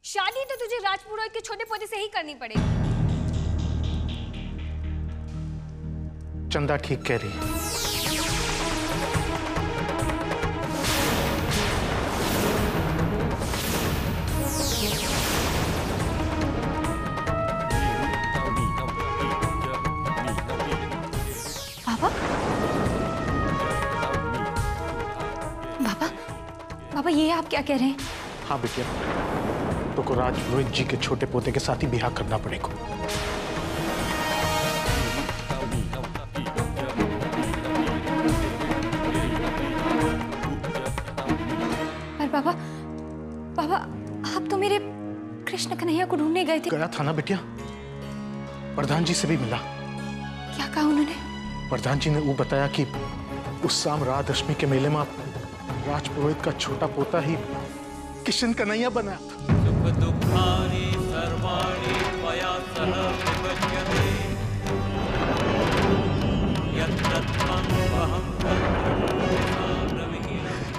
शादी तो तुझे राजपुरोहित के छोटे पोते से ही करनी पड़ेगी। चंदा ठीक कह रही है। पापा, पापा, पापा ये आप क्या कह रहे हैं? हाँ बेटिया, तो को राजपुरोहित जी के छोटे पोते के साथ ही ब्याह करना पड़ेगा। पर पापा, पापा आप तो मेरे कृष्ण कन्हैया को ढूंढने गए थे। गया था ना बेटिया, प्रधान जी से भी मिला। क्या कहा उन्होंने? प्रधान जी ने वो बताया कि उस शाम राधाष्टमी के मेले में राजपुरोहित का छोटा पोता ही किशन कन्हैया बना था।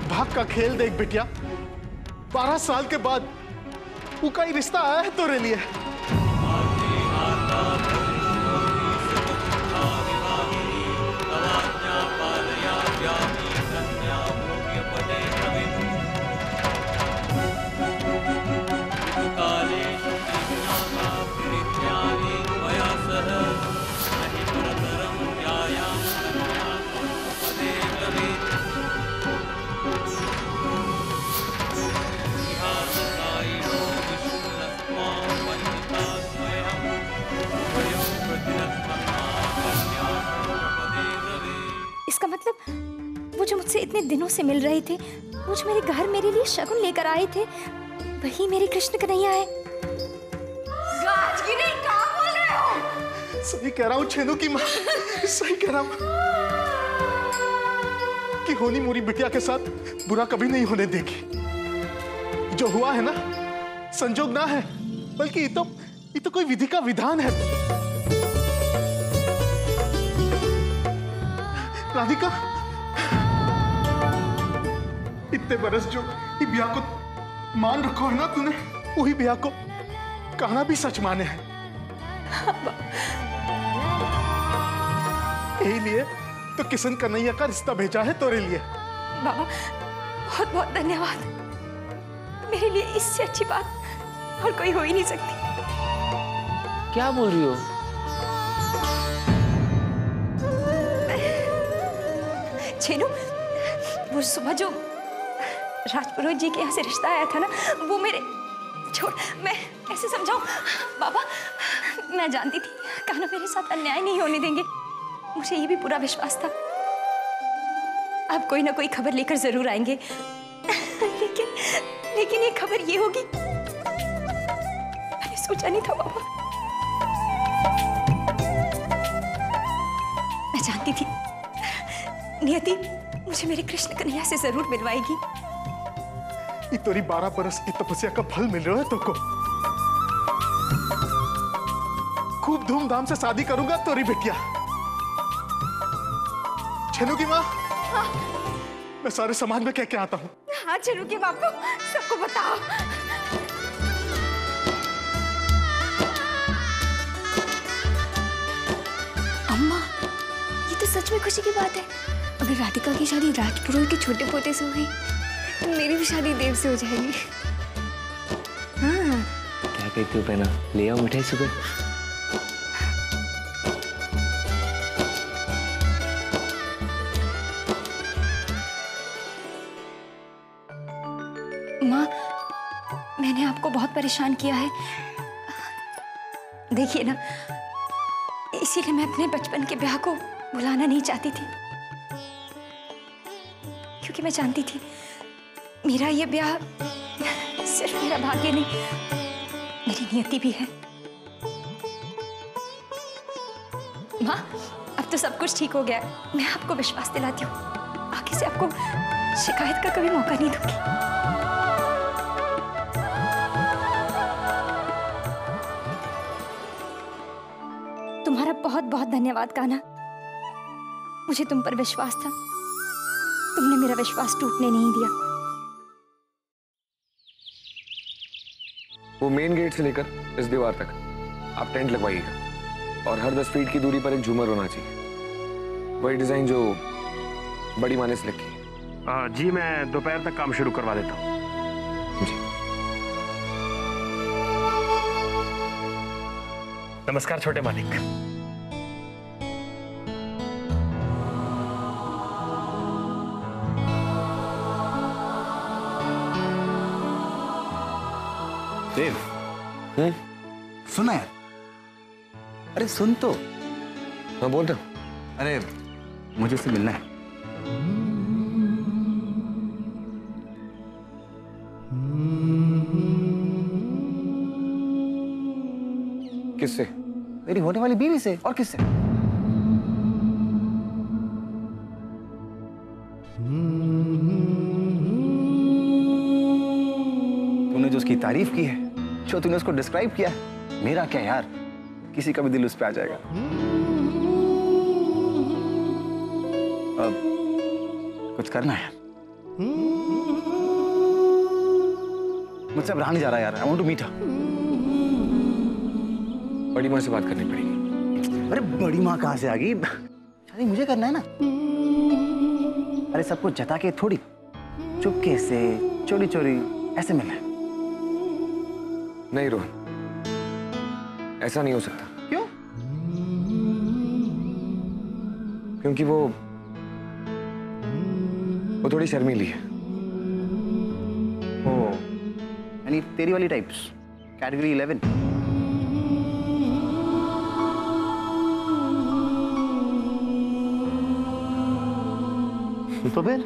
भाग का खेल देख बेटिया, 12 साल के बाद उसका ही रिश्ता आया है तेरे लिए। इसका मतलब वो जो मुझसे इतने दिनों से मिल रहे थे, वो जो मेरे घर मेरे लिए शगुन लेकर आए थे, वही मेरे कृष्ण कन्हैया है। राजगिरी, क्या बोल रहे हो? सही कह रहा हूँ छेनू की माँ, सही कह रहा हूँ कि होनी मोरी बिटिया के साथ बुरा कभी नहीं होने देगी। जो हुआ है ना, संजोग ना है, बल्कि ये तो कोई विधि का विधान है। राधिका, इतने बरस जो ये ब्याह को मान रखो है ना तूने, वही ब्याह को कहना भी सच माने है। यही लिए तो किशन कन्हैया का रिश्ता भेजा है तेरे लिए। बाबा बहुत बहुत धन्यवाद। मेरे लिए इससे अच्छी बात और कोई हो ही नहीं सकती। क्या बोल रही हो? छेनू, वो सुबह जो राजपुरोहित जी के यहाँ से रिश्ता आया था ना, वो मेरे छोड़, मैं कैसे समझाऊं? बाबा, मैं जानती थी कान्हा मेरे साथ अन्याय नहीं होने देंगे। मुझे ये भी पूरा विश्वास था अब कोई ना कोई खबर लेकर जरूर आएंगे। लेकिन ये खबर ये होगी, मैंने सोचा नहीं था बाबा। मैं जानती थी नियति मुझे मेरे कृष्ण कन्हैया से जरूर मिलवाएगी। ये तोरी 12 बरस की तपस्या का फल मिल रहा है तुमको। खूब धूमधाम से शादी करूंगा तोरी बेटिया। छेनू की माँ, हाँ? मैं सारे समाज में कह के आता हूँ। हाँ छेनू के बापू, सबको बताओ। अम्मा, ये तो सच में खुशी की बात है। अगर राधिका की शादी राजपुरोहित के छोटे पोते से हुई तो मेरी भी शादी देव से हो जाएगी। हाँ। क्या कहती हो पहना? ले आओ मिठाई सुबह। माँ, मैंने आपको बहुत परेशान किया है, देखिए ना, इसीलिए मैं अपने बचपन के ब्याह को भुलाना नहीं चाहती थी, क्योंकि मैं जानती थी मेरा ये ब्याह सिर्फ मेरा भाग्य नहीं, मेरी नियति भी है। माँ, अब तो सब कुछ ठीक हो गया, मैं आपको विश्वास दिलाती हूँ, आगे से आपको शिकायत का कभी मौका नहीं दूंगी। तुम्हारा बहुत बहुत धन्यवाद कान्हा, मुझे तुम पर विश्वास था, तुमने मेरा विश्वास टूटने नहीं दिया। वो मेन गेट से लेकर इस दीवार तक आप टेंट लगवाइएगा और हर 10 फीट की दूरी पर एक झूमर होना चाहिए। वही डिजाइन जो बड़ी माँ ने सिलेक्ट की। जी मैं दोपहर तक काम शुरू करवा देता हूँ। जी। नमस्कार छोटे मालिक। देव, सुना यार। अरे सुन तो। मैं बोल रहा हूँ। अरे मुझे उससे मिलना है। किससे? मेरी होने वाली बीवी से। और किससे? तूने जो उसकी तारीफ की है, जो तूने उसको डिस्क्राइब किया है, मेरा क्या यार, किसी का भी दिल उस पे आ जाएगा। अब कुछ करना है। मुझसे अब रहा नहीं जा रहा यार। I want to meet her. बड़ी माँ से बात करनी पड़ेगी। अरे बड़ी माँ कहाँ से आ गई? शादी मुझे करना है ना। अरे सब कुछ जता के थोड़ी, चुपके से चोरी चोरी ऐसे मिलना है। नहीं रोहन, ऐसा नहीं हो सकता। क्यों? क्योंकि वो थोड़ी शर्मीली है। ओ, यानी तेरी वाली टाइप्स, कैटेगरी 11। तो फिर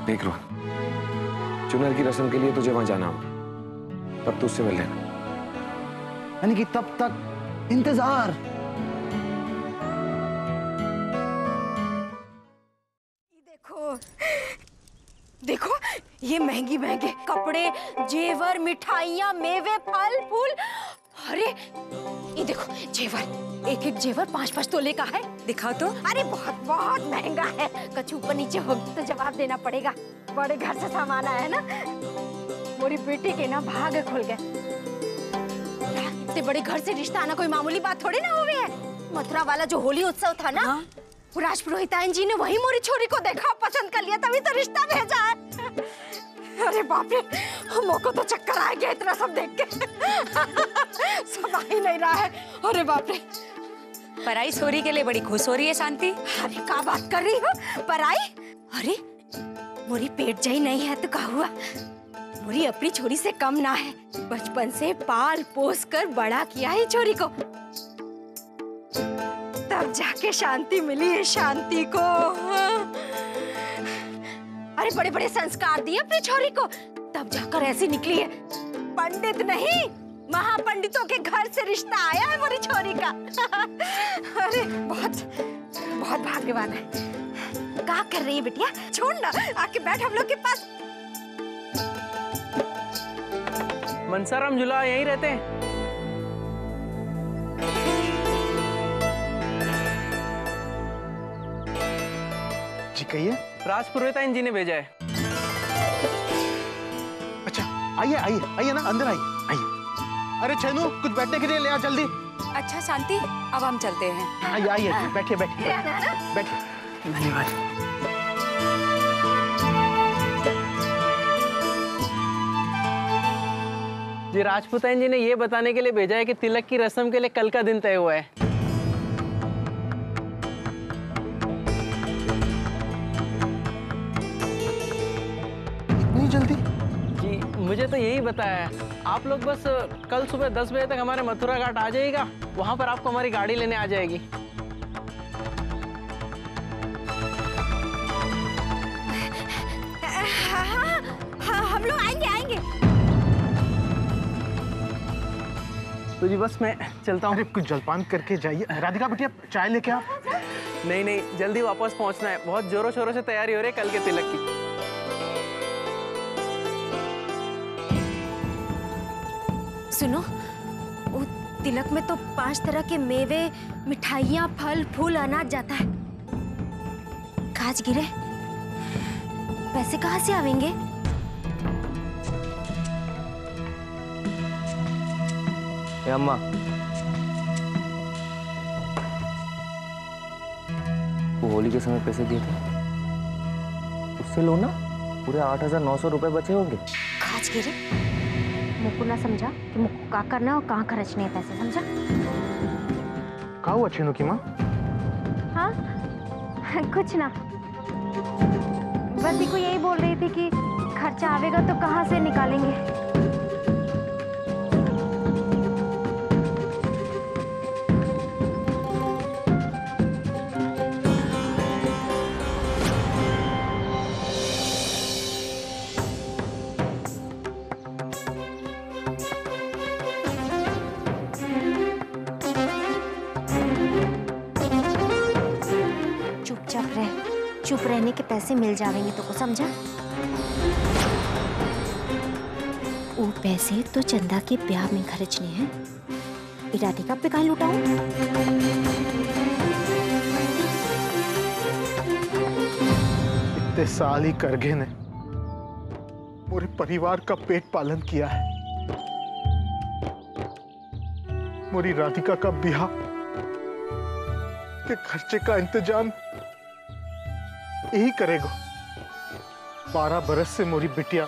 देख रोहन, चुनर की रस्म के लिए तुझे वहां जाना होगा, तब तू उससे मिल लेना। यानी कि तब तक इंतजार। देखो देखो, ये महंगी महंगे कपड़े, जेवर, मिठाइयाँ, मेवे, फल फूल। अरे ये देखो जेवर, एक एक जेवर 5-5 तोले का है। दिखाओ तो। अरे बहुत बहुत महंगा है। कछु ऊपर नीचे होगी तो जवाब देना पड़ेगा। बड़े घर से सामान आया है ना, मेरी बेटी के ना भाग खुल गए। इतने बड़े घर से रिश्ता आना कोई मामूली बात थोड़ी ना हुई है। मथुरा वाला जो होली उत्सव था ना, वो राजपुरोहितायन जी ने वही मोरी छोरी को देखा, पसंद कर लिया, तभी तो रिश्ता भेजा है। अरे बाप रे, हमको तो चक्कर आ गया इतना सब देख के। सब आ ही नहीं रहा है। अरे बाप रे। पराई सोरी के लिए बड़ी खुश हो रही है शांति। अरे क्या बात कर रही हो? पराई? अरे मोरी पेट जाई नहीं है तो क्या हुआ? मोरी अपनी छोरी से कम ना है। बचपन से पाल पोस कर बड़ा किया है छोरी को, तब जाके शांति मिली है शांति को। अरे बड़े बड़े संस्कार दिए अपनी छोरी को, तब जाकर ऐसी निकली है। पंडित नहीं, महापंडितों के घर से रिश्ता आया है मेरी छोरी का। अरे बहुत बहुत भाग्यवान है। क्या कर रही है बिटिया? छोड़ ना, आके बैठ हम लोग के पास। मनसाराम झूला यहीं रहते हैं। जी कहिए। राजपुरोहितायन जी ने भेजा है। अच्छा आइए आइए आइए ना, अंदर आइए आइए। अरे छेनू, कुछ बैठने के लिए ले आ जल्दी। अच्छा शांति, अब हम चलते हैं। आइए आइए, बैठिए बैठिए बैठिए। धन्यवाद। जी राजपुतायन जी ने ये बताने के लिए भेजा है कि तिलक की रस्म के लिए कल का दिन तय हुआ है। इतनी जल्दी? जी मुझे तो यही बताया है। आप लोग बस कल सुबह 10 बजे तक हमारे मथुरा घाट आ जाइएगा, वहां पर आपको हमारी गाड़ी लेने आ जाएगी। हाँ, हम लोग आएंगे आएंगे। तो जी बस मैं चलता हूँ। अरे कुछ जलपान करके जाइए। राधिका बिटिया चाय लेके आप। नहीं नहीं, जल्दी वापस पहुंचना है। बहुत जोरों शोरों से तैयारी हो रही है कल के तिलक की। सुनो, वो तिलक में तो 5 तरह के मेवे, मिठाइयाँ, फल फूल, अनाज जाता है। काज गिरे, पैसे कहाँ से आवेंगे? ए अम्मा, वो होली के समय पैसे दिए थे, उससे लो ना, पूरे 8,900 रुपए बचे होंगे। खाच गिरे मुझको ना समझा कि मुझको क्या करना और कहाँ खर्चने हैं पैसे, समझा? का हुआ चीनू की माँ? हाँ कुछ ना, बस देखो यही बोल रही थी कि खर्चा आवेगा तो कहाँ से निकालेंगे। चुप रहने के पैसे मिल जाएंगे तो को, समझा? वो पैसे तो चंदा के ब्याह में खर्चने हैं, राधिका पे कहाँ लुटाऊं? इतने साल ही करगे ने पूरे परिवार का पेट पालन किया है। मोरी राधिका का ब्याह के खर्चे का इंतजाम यही करेगा। 12 बरस से मोरी बिटिया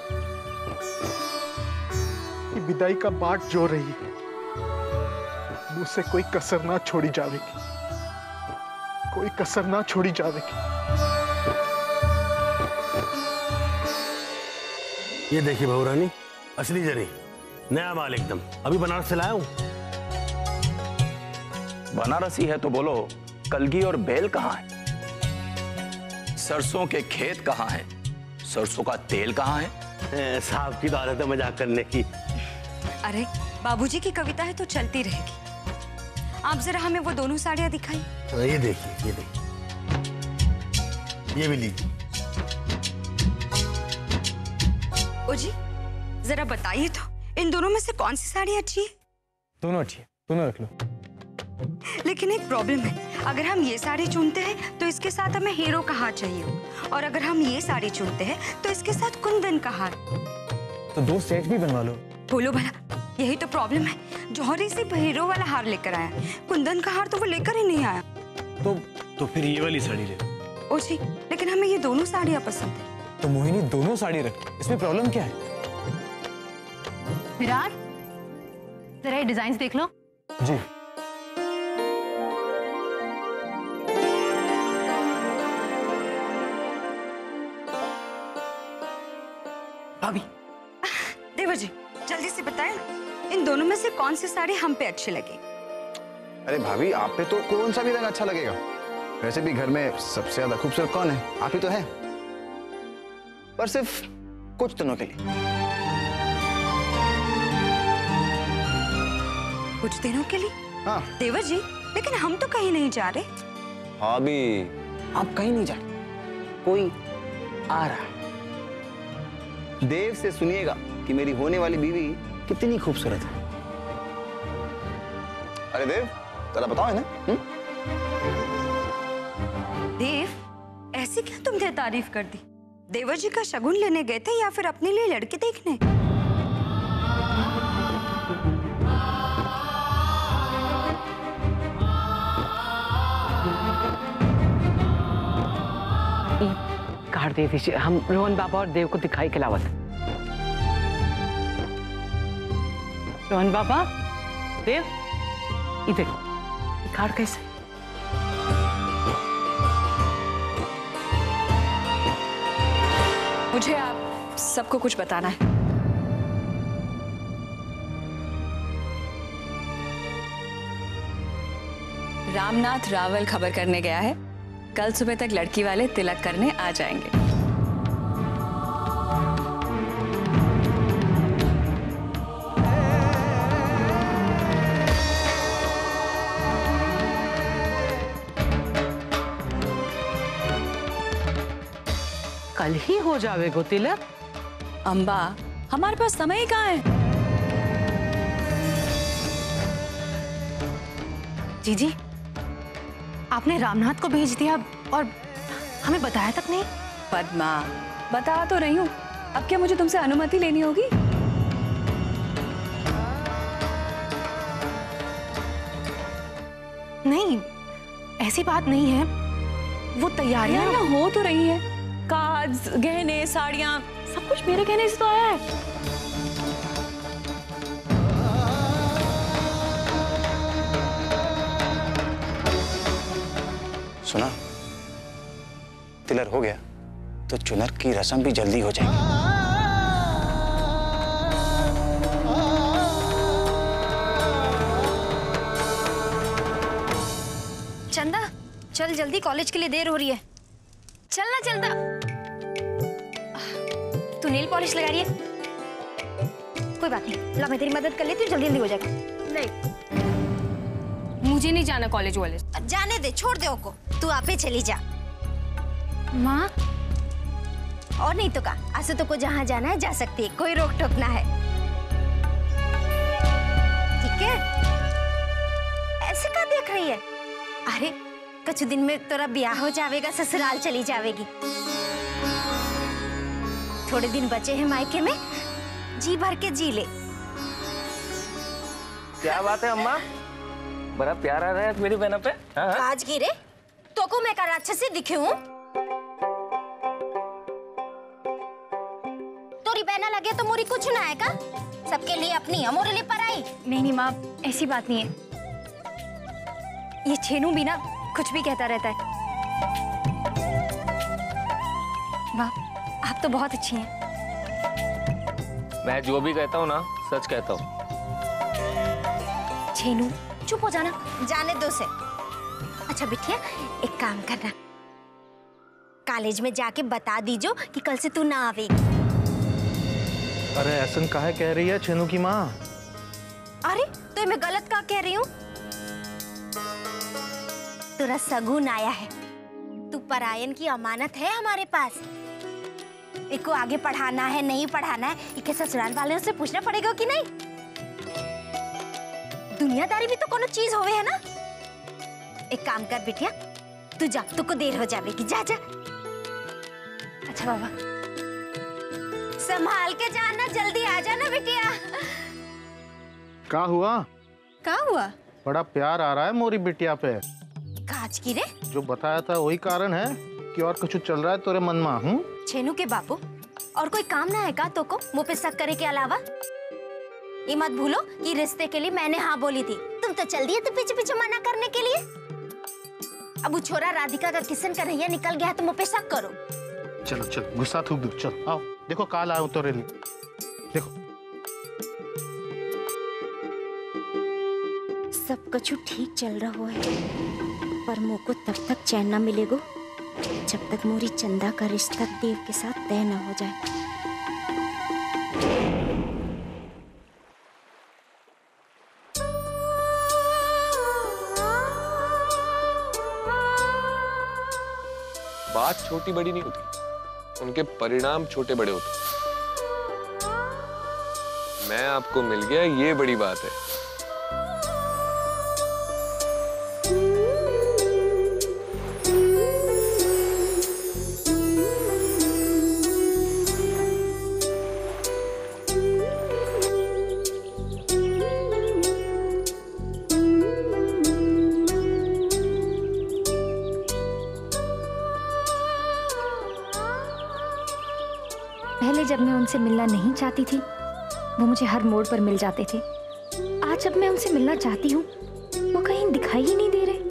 की विदाई का बाट जो रही है, मुझसे कोई कसर ना छोड़ी जावेगी, कोई कसर ना छोड़ी जावेगी। ये देखिए बहू रानी, असली जरी, नया माल एकदम, अभी बनारस से लाया हूं। बनारसी है तो बोलो, कलगी और बेल कहाँ है? सरसों के खेत कहाँ हैं? सरसों का तेल कहाँ है? साहब की तो आदत है मजाक करने की। अरे बाबूजी की कविता है तो चलती रहेगी। आप जरा हमें वो दोनों साड़ियाँ दिखाई। ये देखिए, ये भी लीजिए। ओ जी, जरा बताइए तो, इन दोनों में से कौन सी साड़ी अच्छी है? दोनों अच्छी है, दोनों रख लो। लेकिन एक प्रॉब्लम है, अगर हम ये साड़ी चुनते हैं तो इसके साथ हमें हीरो का हार चाहिए, और अगर हम ये साड़ी चुनते हैं तो इसके साथ कुंदन का हार। तो 2 सेट भी बनवा लो। बोलो भला, यही तो प्रॉब्लम है। जौहरी सिर्फ हीरो वाला हार लेकर आया, कुंदन का हार तो वो लेकर ही नहीं आया। तो फिर ये वाली साड़ी ले। ओ जी, लेकिन हमें ये दोनों साड़ियाँ पसंद है। तो मोहिनी दोनों साड़ी रख, इसमें प्रॉब्लम क्या है? विराट, जरा ये डिजाइन देख लो। जी। भाभी, देवर जी जल्दी से बताएं, इन दोनों में से कौन सी साड़ी हम पे अच्छी लगी? अरे भाभी, आप पे तो कौन सा भी रंग अच्छा लगेगा। वैसे भी घर में सबसे ज्यादा खूबसूरत कौन है? आप ही तो हैं। पर सिर्फ कुछ दिनों के लिए। कुछ दिनों के लिए? हाँ देवर जी, लेकिन हम तो कहीं नहीं जा रहे। भाभी, आप कहीं नहीं जा रहे, कोई आ रहा है। देव से सुनिएगा कि मेरी होने वाली बीवी कितनी खूबसूरत है। अरे देव, जरा बताओ ना। देव, ऐसी क्या तुमने तारीफ कर दी? देवर जी का शगुन लेने गए थे या फिर अपने लिए लड़की देखने? कार्ड दे दीजिए, हम रोहन बाबा और देव को दिखाई खिलावत। रोहन बाबा, देव, ये देखो, ये कार्ड कैसे? मुझे आप सबको कुछ बताना है। रामनाथ रावल खबर करने गया है, कल सुबह तक लड़की वाले तिलक करने आ जाएंगे। कल ही हो जाएगा तिलक? अम्बा, हमारे पास समय ही कहाँ है? जीजी, आपने रामनाथ को भेज दिया और हमें बताया तक नहीं। पद्मा, बता तो रही हूँ, अब क्या मुझे तुमसे अनुमति लेनी होगी? नहीं, ऐसी बात नहीं है। वो तैयारियां हो तो रही है, कार्ड्स, गहने, साड़ियां, सब कुछ मेरे कहने से तो आया है। सुना, तिलर हो गया तो चुनर की रस्म भी जल्दी हो जाएगी। चंदा, चल जल्दी, कॉलेज के लिए देर हो रही है। चलना चंदा। तू नेल पॉलिश लगा रही है? कोई बात नहीं, ला मैं तेरी मदद कर लेती हूँ, जल्दी जल्दी हो जाएगा। नहीं, मुझे नहीं जाना कॉलेज वाले। जाने दे, छोड़ दे ओको, तू आपे चली जा। माँ, और नहीं तो का, आसु तो को जहाँ जाना है जा सकती है, कोई रोक टोक ना है। ठीक है? ऐसे क्या देख रही है? अरे कुछ दिन में तेरा ब्याह हो जाएगा, ससुराल चली जाएगी। थोड़े दिन बचे हैं मायके में, जी भर के जी ले। क्या बात है अम्मा, बड़ा प्यार आ रहा है मेरी बहना पे। हाँ? आज गिरे तो को मैं का राक्षसी दिखे हूँ? तोरी बहना लगे तो मोरी कुछ ना है का? सबके लिए अपनी है, मोरे लिए पराई। नहीं नहीं माँ, ऐसी बात नहीं है। ये छेनू भी ना कुछ भी कहता रहता है। वाह, आप तो बहुत अच्छी हैं। मैं जो भी कहता हूँ ना, सच कहता हूँ। छेनू, चुप हो जाना। जाने दो से। अच्छा बिटिया, एक काम करना, कॉलेज में जाके बता दीजो कि कल से तू ना आवेगी। अरे ऐसा काहे कह रही है छेनू की माँ? अरे तो मैं गलत का कह रही हूँ? तेरा सगुन आया है, तू परायन की अमानत है हमारे पास। इनको आगे पढ़ाना है नहीं पढ़ाना है, इके ससुराल वाले से पूछना पड़ेगा कि नहीं? दुनियादारी भी तो कोनो चीज होवे है ना। एक काम कर बिटिया, तू जा, तुको देर हो जाएगी, जा जा। अच्छा बाबा, संभाल के जाना, जल्दी आ जाना बिटिया। क्या हुआ? क्या हुआ? बड़ा प्यार आ रहा है मोरी बिटिया पे। काज की रे? जो बताया था वही कारण है कि और कुछ चल रहा है तेरे मन में? हूँ छेनू के बापू, और कोई काम ना है का तो को मुँह पे शक करे के अलावा? ये मत भूलो कि रिश्ते के लिए मैंने हाँ बोली थी, तुम तो चल दिए थे पीछे पीछे मना करने के लिए। अब वो छोरा राधिका का किशन का रैया निकल गया है तो मुँह पे शक करो। चलो चल, गुस्सा थूक दो, चल आओ। देखो काल आया तेरे लिए, देखो। सब कुछ ठीक चल रहा है, पर मुँह को तब तक चैन न मिलेगा जब तक मोरी चंदा का रिश्ता देव के साथ तय न हो जाए। बात छोटी बड़ी नहीं होती, उनके परिणाम छोटे बड़े होते। मैं आपको मिल गया, ये बड़ी बात है। पहले जब मैं उनसे मिलना नहीं चाहती थी, वो मुझे हर मोड़ पर मिल जाते थे। आज जब मैं उनसे मिलना चाहती हूँ, वो कहीं दिखाई ही नहीं दे रहे।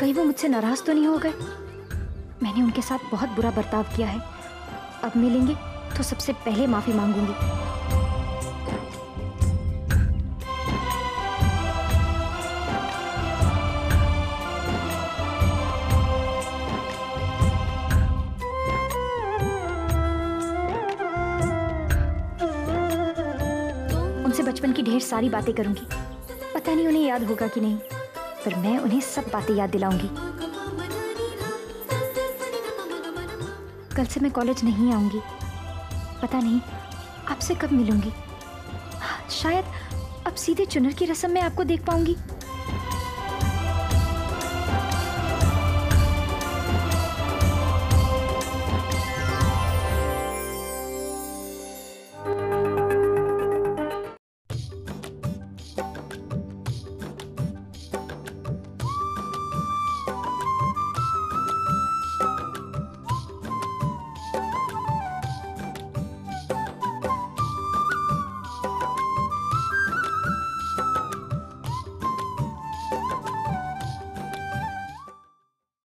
कहीं वो मुझसे नाराज तो नहीं हो गए? मैंने उनके साथ बहुत बुरा बर्ताव किया है। अब मिलेंगे तो सबसे पहले माफी मांगूंगी। उनसे बचपन की ढेर सारी बातें करूंगी। पता नहीं उन्हें याद होगा कि नहीं, पर मैं उन्हें सब बातें याद दिलाऊंगी। कल से मैं कॉलेज नहीं आऊंगी। पता नहीं आपसे कब मिलूंगी। शायद अब सीधे चुनर की रस्म में आपको देख पाऊंगी।